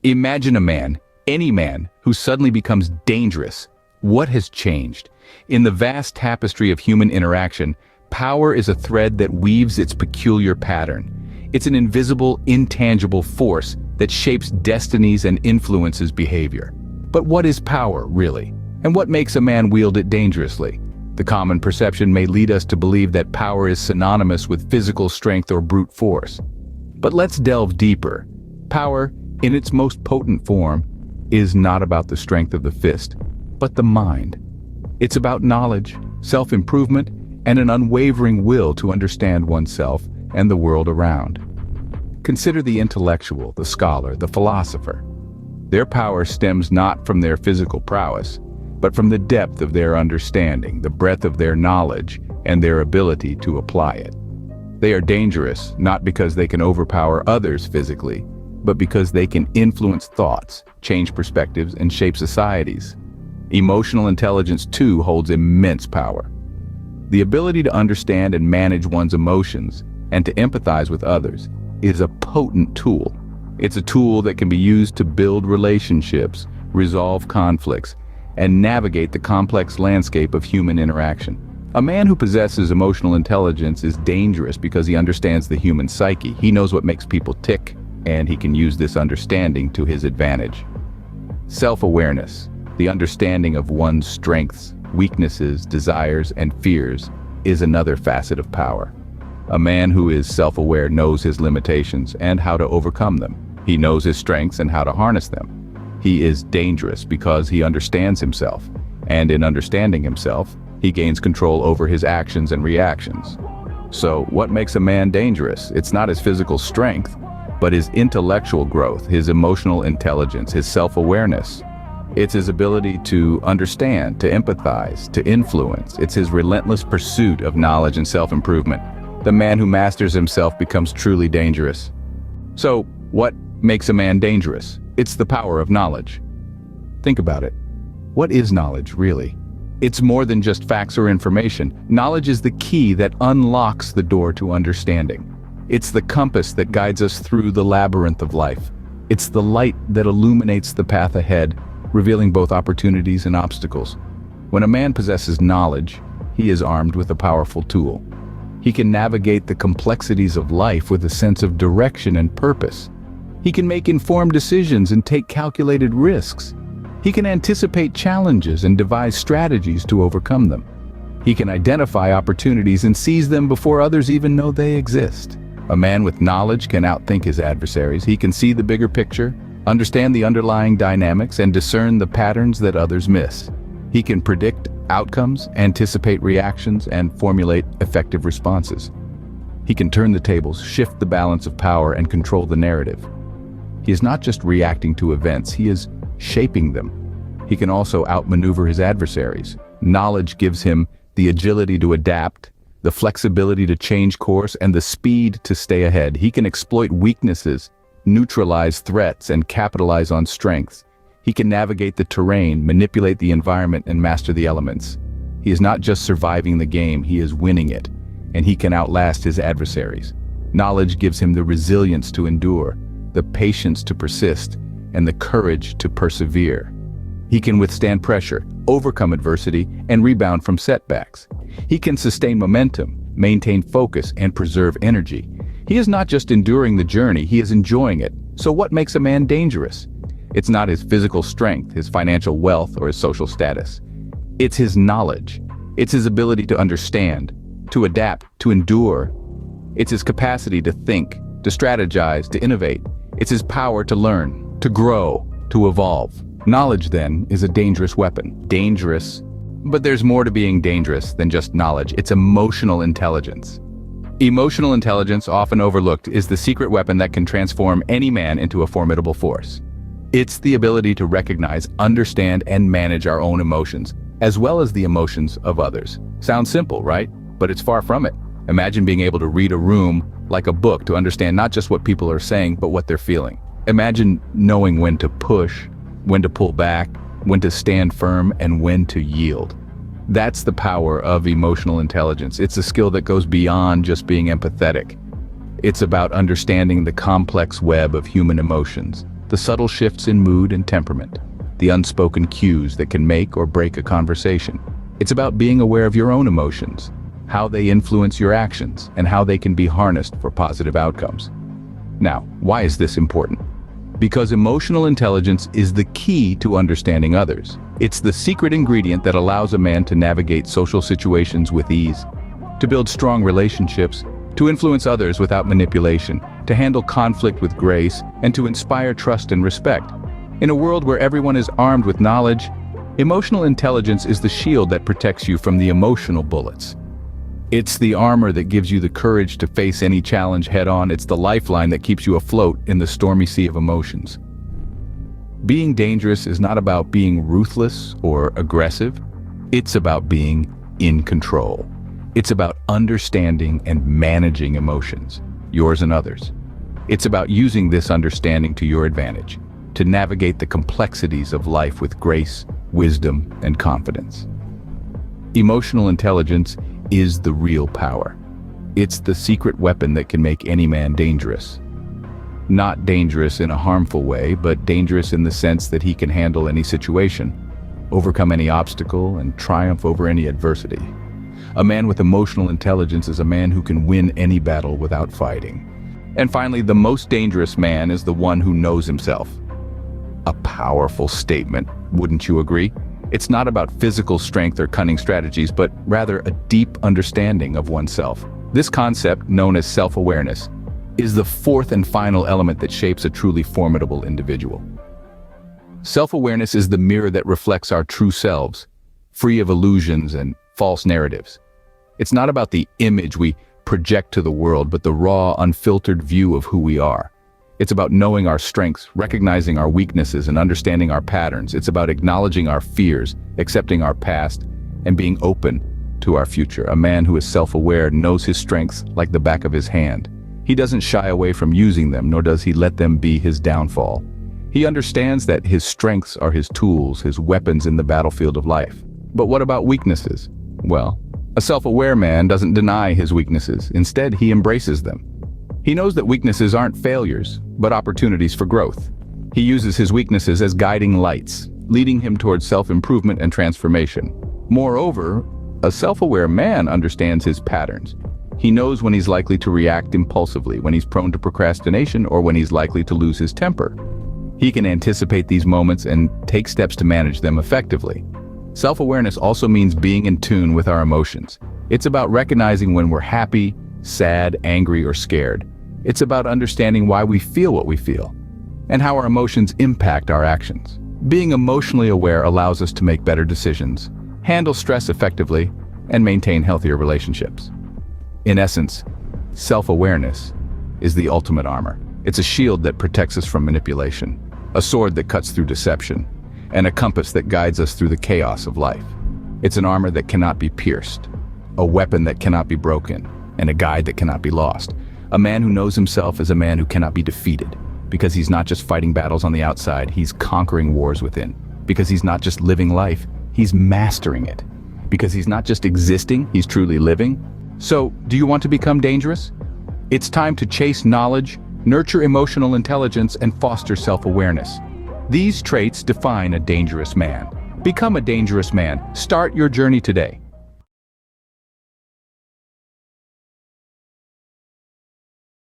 Imagine a man, any man, who suddenly becomes dangerous. What has changed? In the vast tapestry of human interaction, power is a thread that weaves its peculiar pattern. It's an invisible, intangible force that shapes destinies and influences behavior. But what is power, really? And what makes a man wield it dangerously? The common perception may lead us to believe that power is synonymous with physical strength or brute force. But let's delve deeper. Power, in its most potent form, is not about the strength of the fist, but the mind. It's about knowledge, self-improvement, and an unwavering will to understand oneself and the world around. Consider the intellectual, the scholar, the philosopher. Their power stems not from their physical prowess, but from the depth of their understanding, the breadth of their knowledge, and their ability to apply it. They are dangerous not because they can overpower others physically, but because they can influence thoughts, change perspectives, and shape societies. Emotional intelligence, too, holds immense power. The ability to understand and manage one's emotions and to empathize with others is a potent tool. It's a tool that can be used to build relationships, resolve conflicts, and navigate the complex landscape of human interaction. A man who possesses emotional intelligence is dangerous because he understands the human psyche. He knows what makes people tick, and he can use this understanding to his advantage. Self-awareness, the understanding of one's strengths, weaknesses, desires, and fears, is another facet of power. A man who is self-aware knows his limitations and how to overcome them. He knows his strengths and how to harness them. He is dangerous because he understands himself, and in understanding himself, he gains control over his actions and reactions. So, what makes a man dangerous? It's not his physical strength, but his intellectual growth, his emotional intelligence, his self-awareness. It's his ability to understand, to empathize, to influence. It's his relentless pursuit of knowledge and self-improvement. The man who masters himself becomes truly dangerous. So, what makes a man dangerous? It's the power of knowledge. Think about it. What is knowledge, really? It's more than just facts or information. Knowledge is the key that unlocks the door to understanding. It's the compass that guides us through the labyrinth of life. It's the light that illuminates the path ahead, revealing both opportunities and obstacles. When a man possesses knowledge, he is armed with a powerful tool. He can navigate the complexities of life with a sense of direction and purpose. He can make informed decisions and take calculated risks. He can anticipate challenges and devise strategies to overcome them. He can identify opportunities and seize them before others even know they exist. A man with knowledge can outthink his adversaries. He can see the bigger picture, understand the underlying dynamics, and discern the patterns that others miss. He can predict outcomes, anticipate reactions, and formulate effective responses. He can turn the tables, shift the balance of power, and control the narrative. He is not just reacting to events, he is shaping them. He can also outmaneuver his adversaries. Knowledge gives him the agility to adapt, the flexibility to change course, and the speed to stay ahead. He can exploit weaknesses, neutralize threats, and capitalize on strengths. He can navigate the terrain, manipulate the environment, and master the elements. He is not just surviving the game, he is winning it, and he can outlast his adversaries. Knowledge gives him the resilience to endure, the patience to persist, and the courage to persevere. He can withstand pressure, overcome adversity, and rebound from setbacks. He can sustain momentum, maintain focus, and preserve energy. He is not just enduring the journey, he is enjoying it. So what makes a man dangerous? It's not his physical strength, his financial wealth, or his social status. It's his knowledge. It's his ability to understand, to adapt, to endure. It's his capacity to think, to strategize, to innovate. It's his power to learn, to grow, to evolve. Knowledge, then, is a dangerous weapon. Dangerous, but there's more to being dangerous than just knowledge. It's emotional intelligence. Emotional intelligence, often overlooked, is the secret weapon that can transform any man into a formidable force. It's the ability to recognize, understand, and manage our own emotions, as well as the emotions of others. Sounds simple, right? But it's far from it. Imagine being able to read a room like a book to understand not just what people are saying, but what they're feeling. Imagine knowing when to push, when to pull back, when to stand firm, and when to yield. That's the power of emotional intelligence. It's a skill that goes beyond just being empathetic. It's about understanding the complex web of human emotions, the subtle shifts in mood and temperament, the unspoken cues that can make or break a conversation. It's about being aware of your own emotions, how they influence your actions, and how they can be harnessed for positive outcomes. Now, why is this important? Because emotional intelligence is the key to understanding others. It's the secret ingredient that allows a man to navigate social situations with ease, to build strong relationships, to influence others without manipulation, to handle conflict with grace, and to inspire trust and respect. In a world where everyone is armed with knowledge, emotional intelligence is the shield that protects you from the emotional bullets. It's the armor that gives you the courage to face any challenge head-on. It's the lifeline that keeps you afloat in the stormy sea of emotions. Being dangerous is not about being ruthless or aggressive. It's about being in control. It's about understanding and managing emotions, yours and others. It's about using this understanding to your advantage, to navigate the complexities of life with grace, wisdom, and confidence. Emotional intelligence is the real power. It's the secret weapon that can make any man dangerous. Not dangerous in a harmful way, but dangerous in the sense that he can handle any situation, overcome any obstacle, and triumph over any adversity. A man with emotional intelligence is a man who can win any battle without fighting. And finally, the most dangerous man is the one who knows himself. A powerful statement, wouldn't you agree? It's not about physical strength or cunning strategies, but rather a deep understanding of oneself. This concept, known as self-awareness, is the fourth and final element that shapes a truly formidable individual. Self-awareness is the mirror that reflects our true selves, free of illusions and false narratives. It's not about the image we project to the world, but the raw, unfiltered view of who we are. It's about knowing our strengths, recognizing our weaknesses, and understanding our patterns. It's about acknowledging our fears, accepting our past, and being open to our future. A man who is self-aware knows his strengths like the back of his hand. He doesn't shy away from using them, nor does he let them be his downfall. He understands that his strengths are his tools, his weapons in the battlefield of life. But what about weaknesses? Well, a self-aware man doesn't deny his weaknesses. Instead, he embraces them. He knows that weaknesses aren't failures, but opportunities for growth. He uses his weaknesses as guiding lights, leading him towards self-improvement and transformation. Moreover, a self-aware man understands his patterns. He knows when he's likely to react impulsively, when he's prone to procrastination, or when he's likely to lose his temper. He can anticipate these moments and take steps to manage them effectively. Self-awareness also means being in tune with our emotions. It's about recognizing when we're happy, sad, angry, or scared. It's about understanding why we feel what we feel, and how our emotions impact our actions. Being emotionally aware allows us to make better decisions, handle stress effectively, and maintain healthier relationships. In essence, self-awareness is the ultimate armor. It's a shield that protects us from manipulation, a sword that cuts through deception, and a compass that guides us through the chaos of life. It's an armor that cannot be pierced, a weapon that cannot be broken, and a guide that cannot be lost. A man who knows himself is a man who cannot be defeated, because he's not just fighting battles on the outside, he's conquering wars within. Because he's not just living life, he's mastering it. Because he's not just existing, he's truly living. So, do you want to become dangerous? It's time to chase knowledge, nurture emotional intelligence, and foster self-awareness. These traits define a dangerous man. Become a dangerous man. Start your journey today.